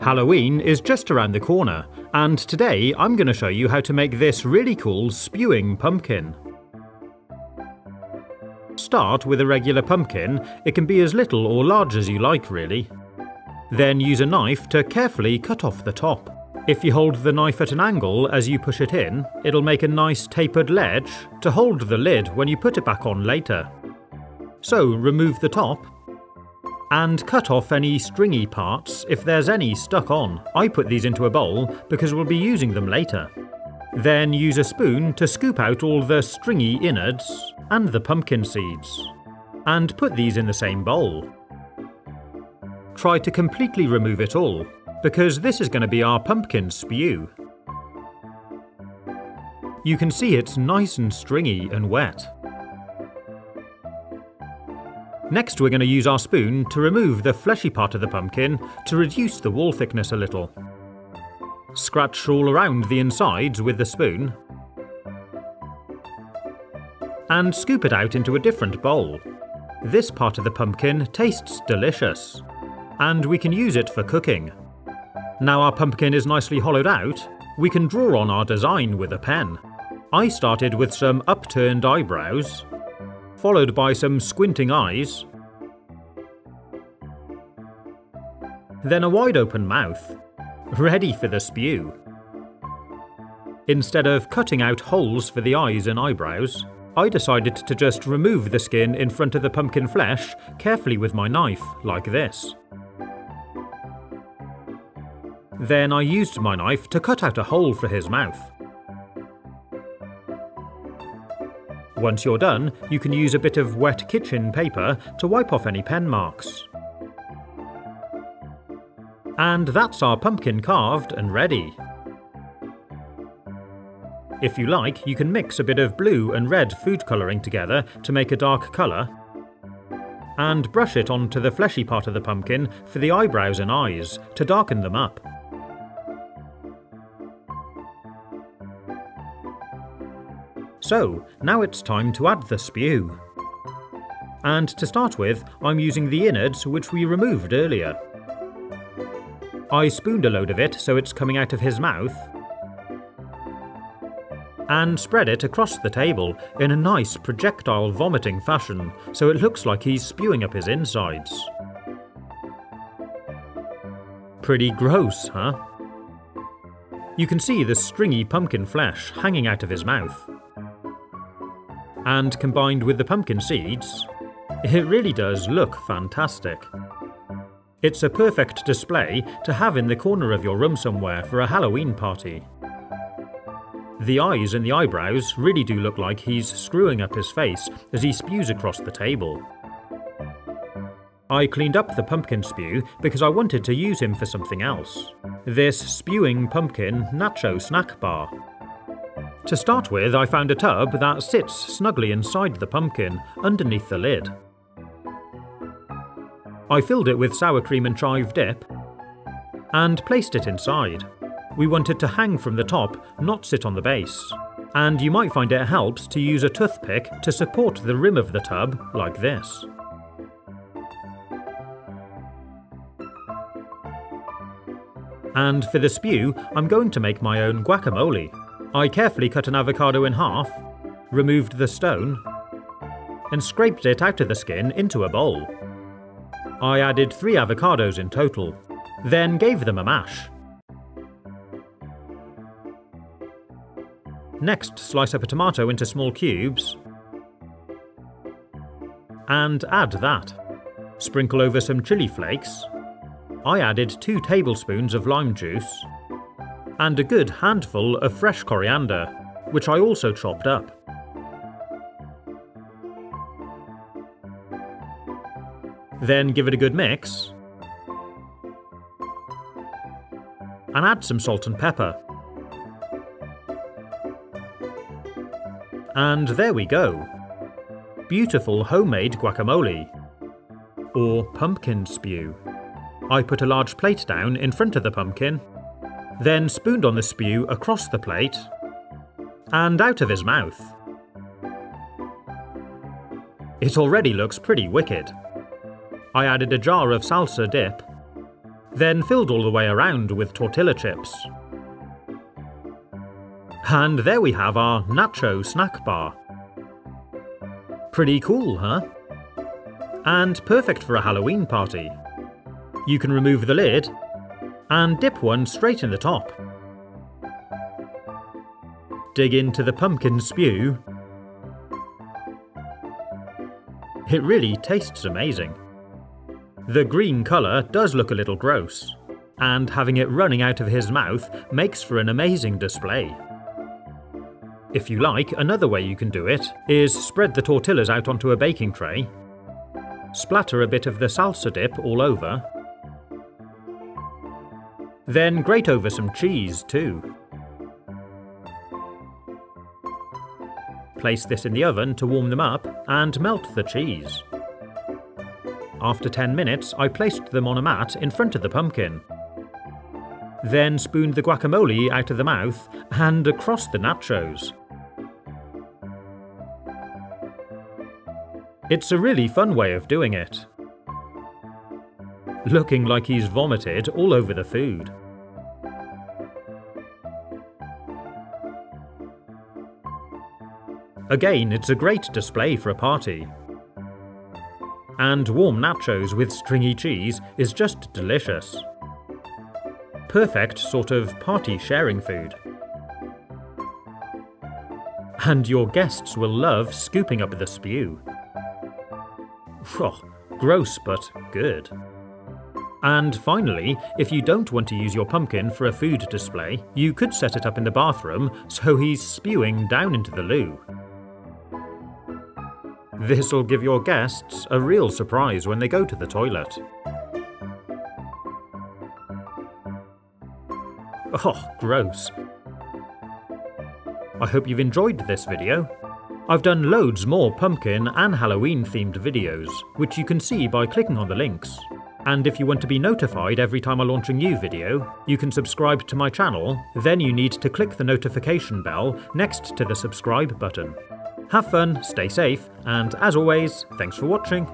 Halloween is just around the corner, and today I'm going to show you how to make this really cool spewing pumpkin. Start with a regular pumpkin. It can be as little or large as you like, really. Then use a knife to carefully cut off the top. If you hold the knife at an angle as you push it in, it'll make a nice tapered ledge to hold the lid when you put it back on later. So remove the top and cut off any stringy parts if there's any stuck on. I put these into a bowl because we'll be using them later. Then use a spoon to scoop out all the stringy innards and the pumpkin seeds, and put these in the same bowl. Try to completely remove it all, because this is going to be our pumpkin spew. You can see it's nice and stringy and wet. Next we're going to use our spoon to remove the fleshy part of the pumpkin to reduce the wall thickness a little. Scratch all around the insides with the spoon and scoop it out into a different bowl. This part of the pumpkin tastes delicious, and we can use it for cooking. Now our pumpkin is nicely hollowed out, we can draw on our design with a pen. I started with some upturned eyebrows, followed by some squinting eyes, then a wide open mouth, ready for the spew. Instead of cutting out holes for the eyes and eyebrows, I decided to just remove the skin in front of the pumpkin flesh carefully with my knife, like this. Then I used my knife to cut out a hole for his mouth. Once you're done, you can use a bit of wet kitchen paper to wipe off any pen marks. And that's our pumpkin carved and ready. If you like, you can mix a bit of blue and red food colouring together to make a dark colour, and brush it onto the fleshy part of the pumpkin for the eyebrows and eyes to darken them up. So, now it's time to add the spew. And to start with, I'm using the innards which we removed earlier. I spooned a load of it so it's coming out of his mouth, and spread it across the table in a nice projectile vomiting fashion so it looks like he's spewing up his insides. Pretty gross, huh? You can see the stringy pumpkin flesh hanging out of his mouth. And combined with the pumpkin seeds, it really does look fantastic. It's a perfect display to have in the corner of your room somewhere for a Halloween party. The eyes and the eyebrows really do look like he's screwing up his face as he spews across the table. I cleaned up the pumpkin spew because I wanted to use him for something else. This spewing pumpkin nacho snack bar. To start with, I found a tub that sits snugly inside the pumpkin, underneath the lid. I filled it with sour cream and chive dip, and placed it inside. We want it to hang from the top, not sit on the base, and you might find it helps to use a toothpick to support the rim of the tub, like this. And for the spew, I'm going to make my own guacamole. I carefully cut an avocado in half, removed the stone, and scraped it out of the skin into a bowl. I added 3 avocados in total, then gave them a mash. Next, slice up a tomato into small cubes, and add that. Sprinkle over some chili flakes. I added 2 tablespoons of lime juice, and a good handful of fresh coriander, which I also chopped up. Then give it a good mix, and add some salt and pepper. And there we go. Beautiful homemade guacamole, or pumpkin spew. I put a large plate down in front of the pumpkin, then spooned on the spew across the plate, and out of his mouth. It already looks pretty wicked. I added a jar of salsa dip, then filled all the way around with tortilla chips. And there we have our nacho snack bar. Pretty cool, huh? And perfect for a Halloween party. You can remove the lid and dip one straight in the top. Dig into the pumpkin spew. It really tastes amazing. The green colour does look a little gross, and having it running out of his mouth makes for an amazing display. If you like, another way you can do it is spread the tortillas out onto a baking tray, splatter a bit of the salsa dip all over, then grate over some cheese too. Place this in the oven to warm them up and melt the cheese. After 10 minutes, I placed them on a mat in front of the pumpkin. Then spooned the guacamole out of the mouth and across the nachos. It's a really fun way of doing it. Looking like he's vomited all over the food. Again, it's a great display for a party. And warm nachos with stringy cheese is just delicious. Perfect sort of party sharing food. And your guests will love scooping up the spew. Oh, gross but good. And finally, if you don't want to use your pumpkin for a food display, you could set it up in the bathroom so he's spewing down into the loo. This'll give your guests a real surprise when they go to the toilet. Oh, gross. I hope you've enjoyed this video. I've done loads more pumpkin and Halloween themed videos, which you can see by clicking on the links. And if you want to be notified every time I launch a new video, you can subscribe to my channel, then you need to click the notification bell next to the subscribe button. Have fun, stay safe, and as always, thanks for watching.